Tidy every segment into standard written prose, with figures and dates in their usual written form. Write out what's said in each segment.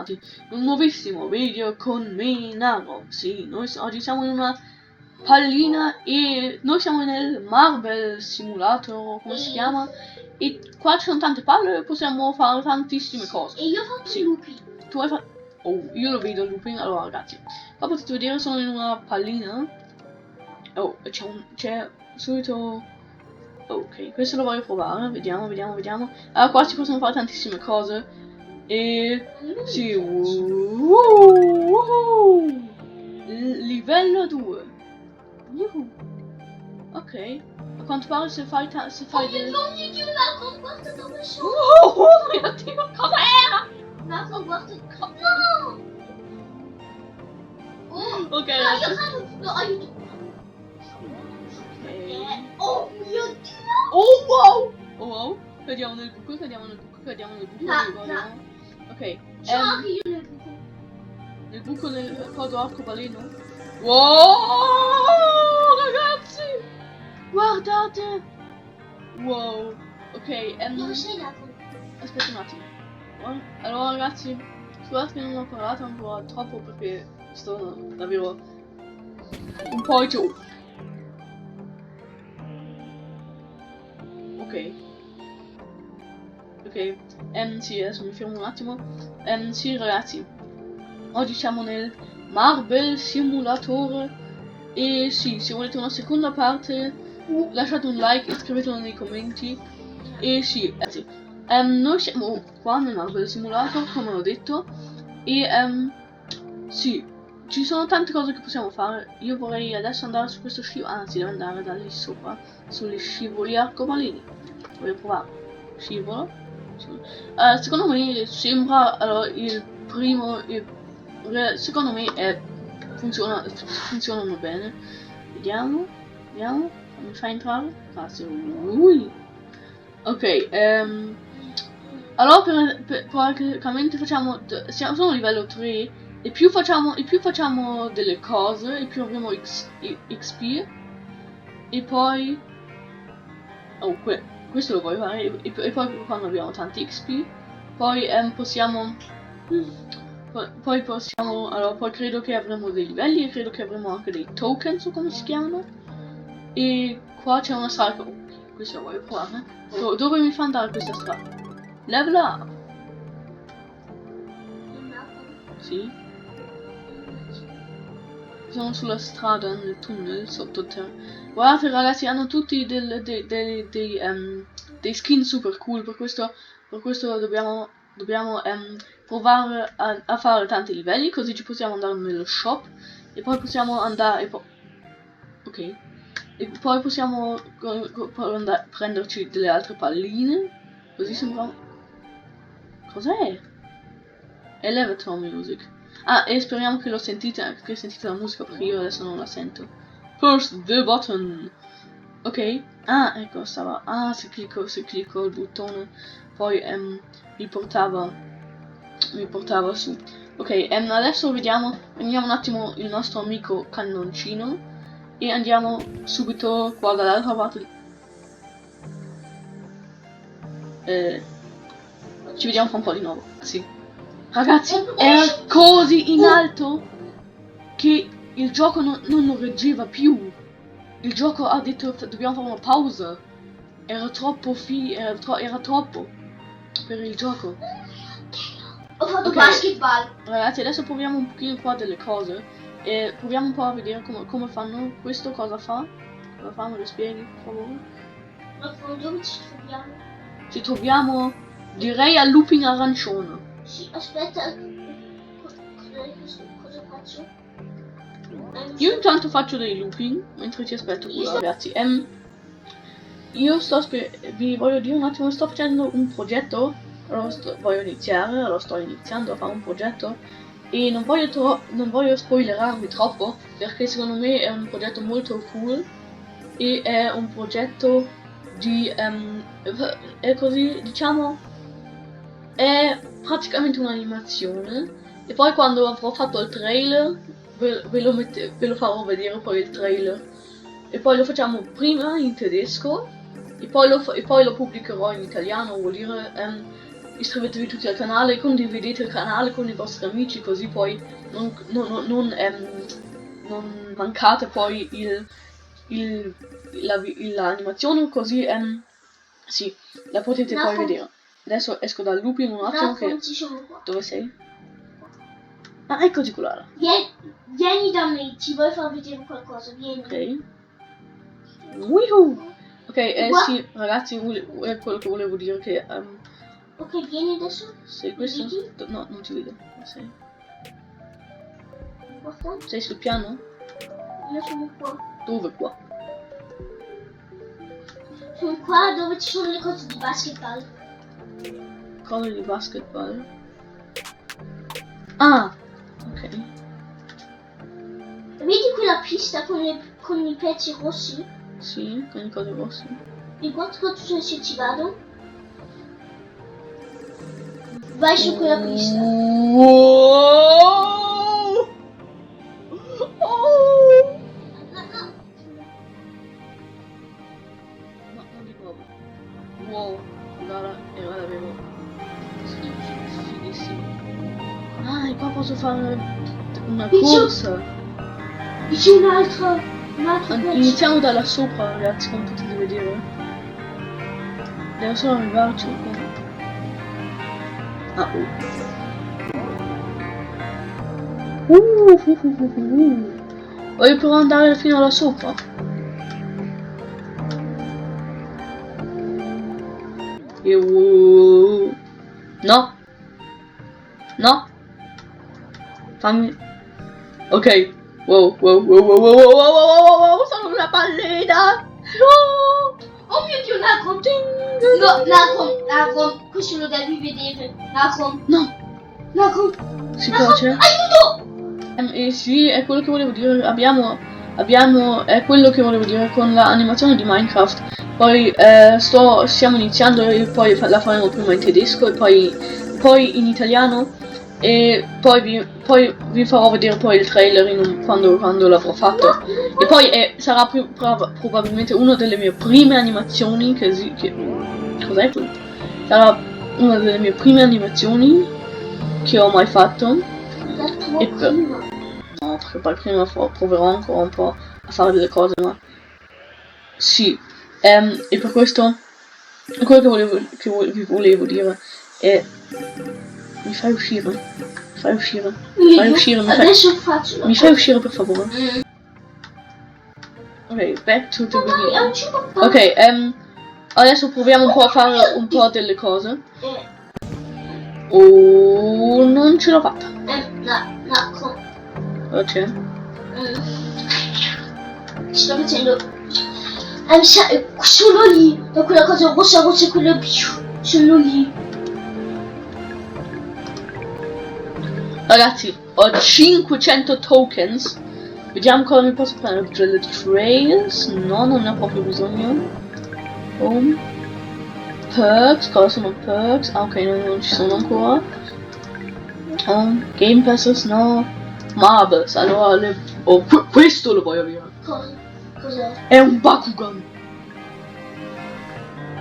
bentornati in un nuovissimo video con me, Nago. Sì, oggi siamo in una pallina e noi siamo nel Marble Simulator, come si chiama? E qua ci sono tante palle e possiamo fare tantissime cose. E io ho fatto i lupi. Tu hai fatto... Oh, io lo vedo il looping. Allora ragazzi, qua potete vedere sono in una pallina. Oh, c'è subito... Ok, questo lo voglio provare, vediamo. Allora qua si possono fare tantissime cose. E... sì, livello 2. Ok, a quanto pare se fai delle... non di più, Marco, guarda dove sono. Oh mio Dio, cos'era? Marco, guarda... No! Oh, Ok, no, aiuto. Oh mio Dio! Oh wow! Cadiamo nel buco. No. Ok, Sono anche io nel buco. nel buco nel coso arcobaleno. Wow, ragazzi! Guardate! Wow, ok, Dove sei nato? aspetta un attimo. Allora ragazzi, scusate che non ho parlato ancora troppo perché sto davvero un po' giù. Ok, sì, adesso mi fermo un attimo. Sì ragazzi, oggi siamo nel Marble Simulator e sì, se volete una seconda parte lasciate un like, iscrivetelo nei commenti e sì, ragazzi, noi siamo qua nel Marble Simulator come ho detto e sì, ci sono tante cose che possiamo fare. Io vorrei adesso andare su questo scivolo, anzi devo andare da lì sopra sugli scivoli arcobaleni. Voglio provare. Scivolo. Secondo me sembra il primo. Secondo me funzionano bene. Vediamo. Mi fa entrare? Grazie. Ok, allora praticamente facciamo. Sono a livello 3. E più facciamo delle cose, e più avremo XP. E poi. Oh, questo lo voglio fare. E poi quando abbiamo tanti XP, poi possiamo. Poi possiamo. Allora, poi credo che avremo dei livelli e credo che avremo anche dei tokens o come si chiamano. E qua c'è una strada. Oh, questo lo voglio provare. Dove mi fa andare questa strada? Level up! Sì. Sono sulla strada nel tunnel sottoterra. Guardate ragazzi, hanno tutti dei skin super cool, per questo dobbiamo provare a fare tanti livelli, così ci possiamo andare nello shop e poi possiamo andare ok, e poi possiamo prenderci delle altre palline, così sembra. Cos'è? Elevator music. Ah, e speriamo che sentite la musica perché io adesso non la sento. First the button. Ok. Ah, ecco, stava. Ah, se clicco il bottone, poi mi portava su. Ok, adesso prendiamo un attimo il nostro amico cannoncino e andiamo subito qua dall'altra parte. Ci vediamo fra un po' di nuovo. Sì. Ragazzi, era così in alto che il gioco non lo reggeva più. Il gioco ha detto dobbiamo fare una pausa. Era troppo era troppo per il gioco. Ho fatto basketball. Ragazzi, adesso proviamo un pochino qua delle cose e proviamo un po' a vedere come fanno questo, cosa fa. Cosa fa, me lo spieghi, per favore? Ma dove ci troviamo? Ci troviamo, direi, al looping arancione. Sì, aspetta. Cosa faccio? Io intanto faccio dei looping mentre ci aspetto qui, ragazzi. Io vi voglio dire un attimo, sto facendo un progetto. Sto iniziando a fare un progetto e non voglio spoilerarvi troppo perché secondo me è un progetto molto cool e è un progetto di è così, diciamo, è praticamente un'animazione e poi quando avrò fatto il trailer ve lo farò vedere poi il trailer e poi lo facciamo prima in tedesco e poi lo pubblicherò in italiano, vuol dire iscrivetevi tutti al canale, condividete il canale con i vostri amici, così poi non mancate poi l'animazione, così sì, la potete poi vedere. Adesso esco dal looping un attimo che... Dove sei? Ah, eccoti qua. Vieni da me, ti voglio far vedere qualcosa, vieni. Ok. Woohoo! Ok, sì, ragazzi, è quello che volevo dire che... ok, vieni adesso. Sei questo? No, non ti vedo. Sei. Guarda. Sei sul piano? Io sono qua. Dove qua? Sono qua dove ci sono le cose di basketball. Cose di basketball? Ah! Ok. Vedi quella pista con i pezzi rossi? Sì, con le cose rosse. E guarda se ci vado. Vai su quella pista. Wow! Oh! No, non di nuovo. Wow, guarda, era davvero fighissimo. Ah, e qua posso fare una corsa. E c'è un altro pezzo. Iniziamo da là sopra, ragazzi, come potete vedere. Devo solo arrivarci qua. Ah, Voglio però andare fino là sopra. No. No. Fammi. Ok. Wow, sono una ballina. No. Oh mio Dio, Nacon! No, Nacon, questo lo devi vedere. Nacon. No. Nacon. Si piace? Aiuto! Sì, è quello che volevo dire. È quello che volevo dire con l'animazione di Minecraft. Poi stiamo iniziando e poi la faremo prima in tedesco e poi in italiano. E poi vi farò vedere poi il trailer quando l'avrò fatto. E poi sarà probabilmente una delle mie prime animazioni cos'è quello? Sarà una delle mie prime animazioni che ho mai fatto. E no, perché poi prima proverò ancora un po' a fare delle cose, ma sì. E per questo quello vi volevo dire è mi fai uscire. Adesso faccio. Mi fai uscire per favore. Ok, back to the beginning. Ok, adesso proviamo un po' a fare un po' delle cose. Oh, non ce l'ho fatta. No. Ok. Sto facendo. Sono lì. Da quella cosa rossa e quello più. Sono lì. Ragazzi, ho 500 tokens. Vediamo cosa mi posso prendere. Delle trails. No, non ne ho proprio bisogno. Home. Perks. Cosa sono perks? Ah, ok, non ci sono ancora. Game passes, no. Marbles. Allora questo lo voglio avere. Cos'è? È un Bakugan.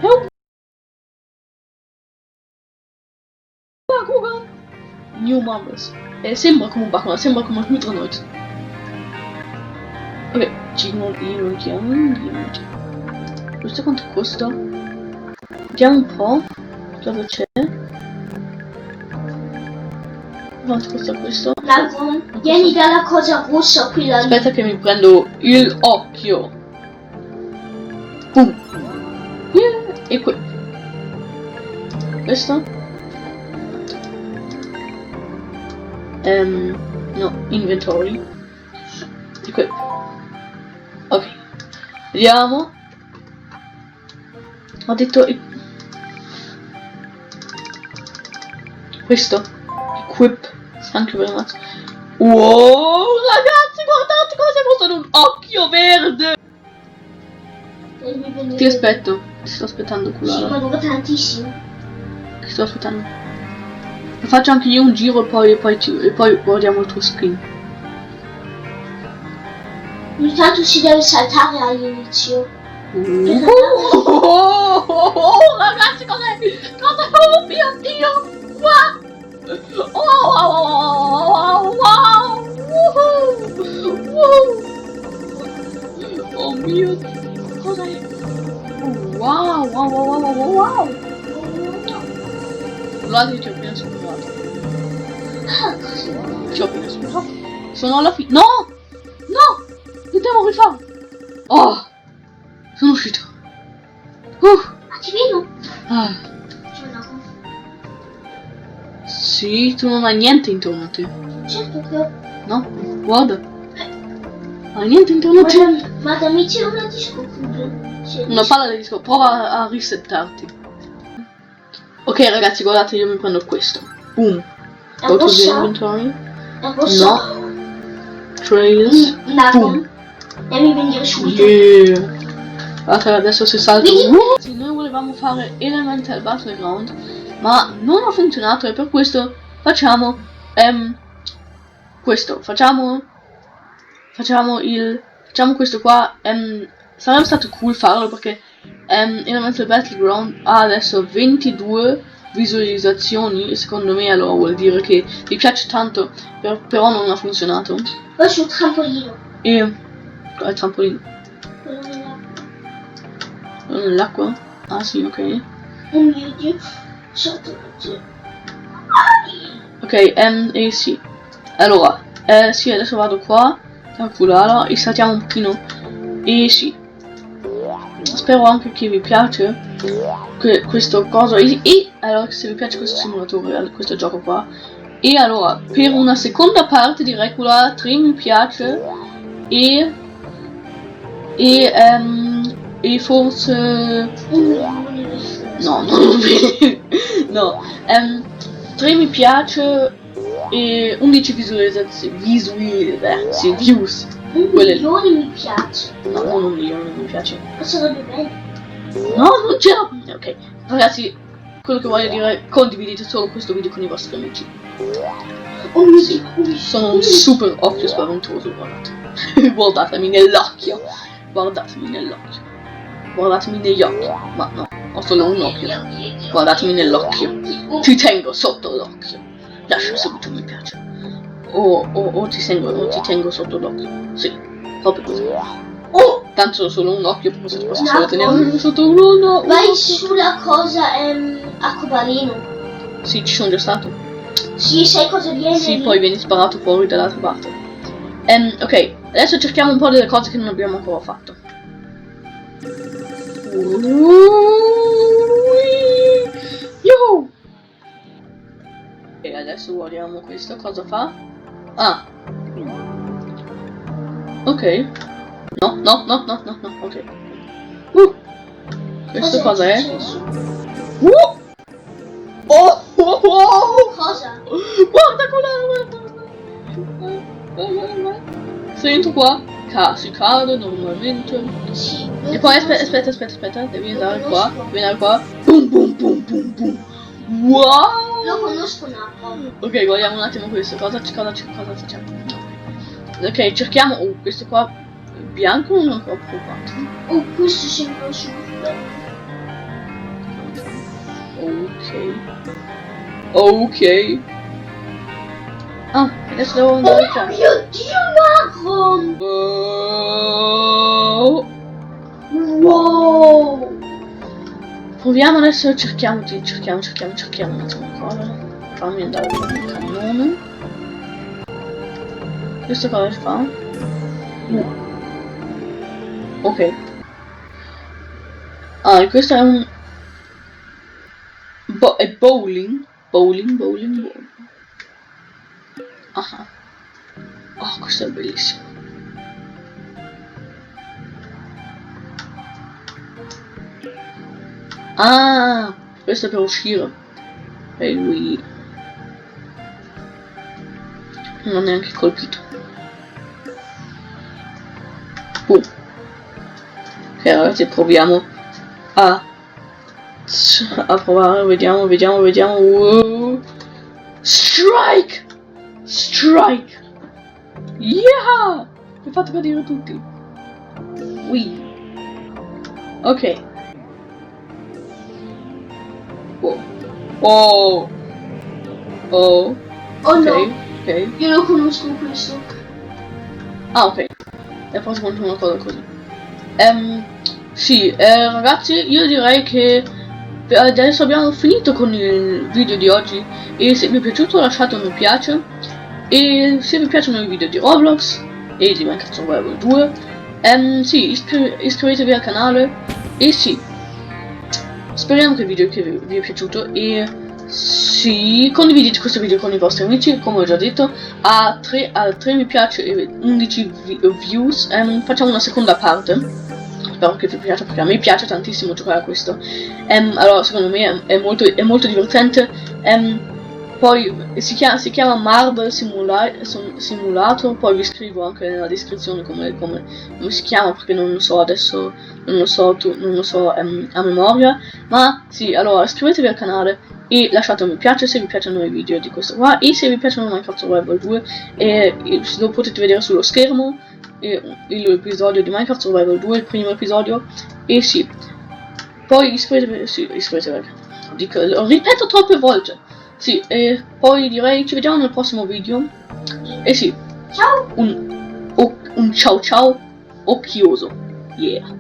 È un Bakugan. New Marbles. Sembra come un Bakugan, sembra come un Hydronoid. Ok, questo quanto costa? Vediamo un po' cosa c'è. Quanto costa questo? Vieni dalla cosa rossa qui là. Aspetta che mi prendo il occhio. E questo? No, inventory. Di ok, vediamo. Ho detto questo equip. Thank you very much. Wow, ragazzi, guardate cosa costano un occhio verde. Ti aspetto, ti sto aspettando qua. Sì, ma dura tantissimo. Ti sto aspettando. Faccio anche io un giro e poi guardiamo il tuo screen. Ogni tanto si deve saltare all'inizio. Ragazzi, cos'è? Oh mio Dio! Wow! Oh wow wow wow! Wow! Oh mio Dio! Cos'è? Wow wow wow wow wow wow! Guardate, ci ho appena superato. Ci ho appena superato. Sono alla fine. No! No! Dobbiamo rifare. Oh! Sono uscito. Ti vedo? Ah, C'è una cosa. sì, tu non hai niente intorno a te. Certo che ho. No? Guarda. Hai niente intorno a te. Ma dammi c'è una disco. Una palla di disco. Prova a risettarti. Ok ragazzi, guardate, io mi prendo questo. Boom. È Go to the rossa? inventory. È rossa? No. Trails. Naco. Devi venire subito. Yeah. Guardate, adesso si salta. Vedi? Sì, noi volevamo fare Elemental Battleground, ma non ha funzionato e per questo facciamo questo. Facciamo questo qua. Sarebbe stato cool farlo perché Elemental Battleground ha adesso 22 visualizzazioni e secondo me allora vuol dire che mi piace tanto, però non ha funzionato. Poi sul trampolino. E il trampolino. Quello Nell'acqua? Ah sì, ok. un mio Dio. Sotto. Ok, e sì. Allora, sì, adesso vado qua, calcolare e saltiamo un pochino. E sì. Spero anche che vi piace questo coso. E allora, se vi piace questo simulatore, questo gioco qua. E allora, per una seconda parte direi quella 3 mi piace. E forse... No, non no. 3 mi piace e 11 visualizzazioni, views. Un Quelle- milione mi piace. No, non 1 milione, non mi piace. Ma sarebbe bello. No, non c'era. Ok, ragazzi, quello che voglio dire, condividete solo questo video con i vostri amici. Oh mio Sì, Dio. sono un super occhio spaventoso, guardate. Guardatemi nell'occhio. Guardatemi nell'occhio. Guardatemi negli occhi. Ma no, ho solo un occhio. Guardatemi nell'occhio. Ti tengo sotto l'occhio. Lascia subito mi piace. O ti tengo sotto l'occhio. Sì, proprio così. Oh, Tanto ho solo un occhio, perché se posso No. solo tenere sotto uno. vai sulla cosa arcobaleno. Sì, ci sono già stato. Sì, sai cosa viene? Sì, lì? poi vieni sparato fuori dall'altra parte. Ok, adesso cerchiamo un po' delle cose che non abbiamo ancora fatto. Yuhu! E adesso guardiamo questo, cosa fa? Ah. Ok. No, ok. Questo cosa è? successo? Oh! Cosa? Guarda quella! Sento qua. Si cade normalmente. Sì. E poi aspetta, devi andare qua. Boom boom boom boom boom. Wow! Lo conosco Naco. Ok, guardiamo un attimo questo. Cosa facciamo? Ok, cerchiamo. Oh, questo qua bianco non ho ancora provato. Oh, questo sembra super. Ok. Ah, adesso devo andare Oh qua. mio Dio, Naco! Wow! Proviamo adesso, cerchiamo un attimo ancora. Fammi andare con il cannone. Questo cosa si fa? Ok. Ah, e questo è un... è bowling. Bowling. Ah. Oh, questo è bellissimo. Ah, questo è per uscire. E lui non è neanche colpito. Boom. Ok ragazzi, proviamo a provare, vediamo. Wow. Strike! Yeah! Mi ha fatto cadere tutti. Ui. Ok. Wow. Oh. Oh. Oh Ok. no, Ok. io lo conosco questo. Ah, ok. E forse contro una cosa così. Sì, ragazzi, io direi che per adesso abbiamo finito con il video di oggi. E se vi è piaciuto lasciate un mi piace. E se vi piacciono i video di Roblox e di Minecraft Survival 2, sì, iscrivetevi al canale. E sì, speriamo che il video vi è piaciuto. E sì, condividete questo video con i vostri amici, come ho già detto. A 3 mi piace e 11 views facciamo una seconda parte. Spero che vi piaccia, perché a me piace tantissimo giocare a questo. Allora, secondo me è molto divertente. Poi si chiama Marble Simulator. Poi vi scrivo anche nella descrizione come si chiama, perché non lo so adesso, non lo so a memoria. Ma sì, allora iscrivetevi al canale e lasciate un mi piace se vi piacciono i video di questo qua, e se vi piacciono Minecraft Survival 2 lo potete vedere sullo schermo, l'episodio di Minecraft Survival 2, il primo episodio. E sì, poi iscrivetevi, lo ripeto troppe volte. Sì, e poi direi ci vediamo nel prossimo video. E sì, Ciao! un ciao ciao occhioso. Yeah.